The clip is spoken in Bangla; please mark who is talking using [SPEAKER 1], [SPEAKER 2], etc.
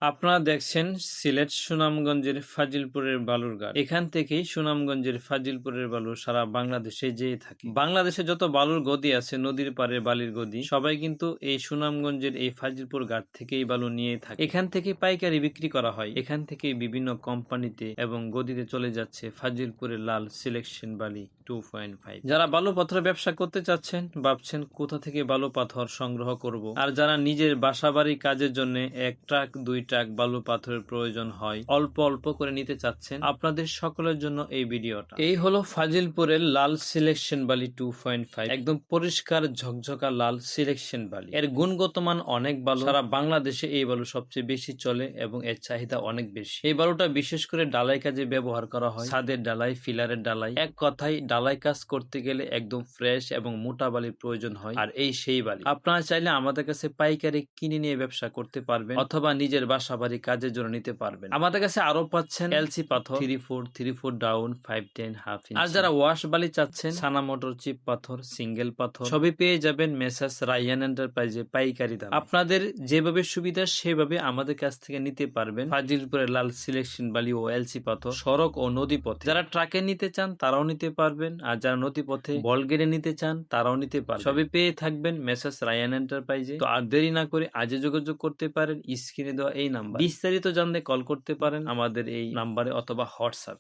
[SPEAKER 1] আপনারা দেখছেন সিলেট সুনামগঞ্জের ফাজিলপুরের বালুরঘাট। এখান থেকেই সুনামগঞ্জের ফাজিলপুরের বালু সারা বাংলাদেশে যেয়ে থাকে। বাংলাদেশে যত বালুর গদি আছে, নদীর পারে বালির গদি, সবাই কিন্তু এই সুনামগঞ্জের এই ফাজিলপুর ঘাট থেকেই বালু নিয়ে থাকে। এখান থেকে পাইকারি বিক্রি করা হয়। এখান থেকে বিভিন্ন কোম্পানিতে এবং গদিতে চলে যাচ্ছে ফাজিলপুরের লাল সিলেকশন বালি 2.5। যারা বালু পাথরের ব্যবসা করতে চাচ্ছেন, ভাবছেন কোথা থেকে বালু পাথর সংগ্রহ করব, আর যারা নিজের বাসাবাড়ি কাজের জন্য 1 ট্রাক 2 ট্রাক বালু পাথরের প্রয়োজন হয়, অল্প অল্প করে নিতে চাচ্ছেন, আপনাদের সকলের জন্য এই ভিডিওটা। এই হলো ফাজিলপুরের লাল সিলেকশন বালি 2.5, একদম পরিষ্কার ঝকঝকা লাল সিলেকশন বালি। এর গুণগত মান অনেক ভালো। সারা বাংলাদেশে এই বালু সবচেয়ে বেশি চলে এবং এর চাহিদা অনেক বেশি। এই বালুটা বিশেষ করে ডালাই কাজে ব্যবহার করা হয়, ছাদের ডালাই, ফিলারের ডালাই। এক কথায় ডালাই কাজ করতে গেলে একদম ফ্রেশ এবং মোটা বালির প্রয়োজন হয়, আর এই সেই বালি। আপনারা চাইলে আমাদের কাছে পাইকারি কিনে নিয়ে ব্যবসা করতে পারবেন, অথবা নিজের বাসা বাড়ি কাজের জন্য নিতে পারবেন। আমাদের কাছে আরো পাচ্ছেন এলসি পাথর 3/4 ডাউন 5/10 হাফ ইঞ্চি। আর যারা ওয়াশ বালি চাচ্ছেন, সানা মোটর চিপ পাথর, সিঙ্গেল পাথর, সবই পেয়ে যাবেন মেসার্স রায়হান এন্টারপ্রাইজে পাইকারি দাম। আপনাদের যেভাবে সুবিধা সেভাবে আমাদের কাছ থেকে নিতে পারবেন ফাজিলপুরের লাল সিলেকশন বালি ও এলসি পাথর সড়ক ও নদী পথে। যারা ট্রাকে নিতে চান তারাও নিতে পারবেন, আর যারা নদী পথে বলগেটে নিতে চান তারাও নিতে পারবেন। সবই পেয়ে থাকবেন মেসার্স রায়হান এন্টারপ্রাইজে। তো আর দেরি না করে আজই যোগাযোগ করতে পারেন স্ক্রিনে দেওয়া এই নাম্বার। বিস্তারিত জানতে কল করতে পারেন আমাদের এই নাম্বারে অথবা হোয়াটসঅ্যাপ।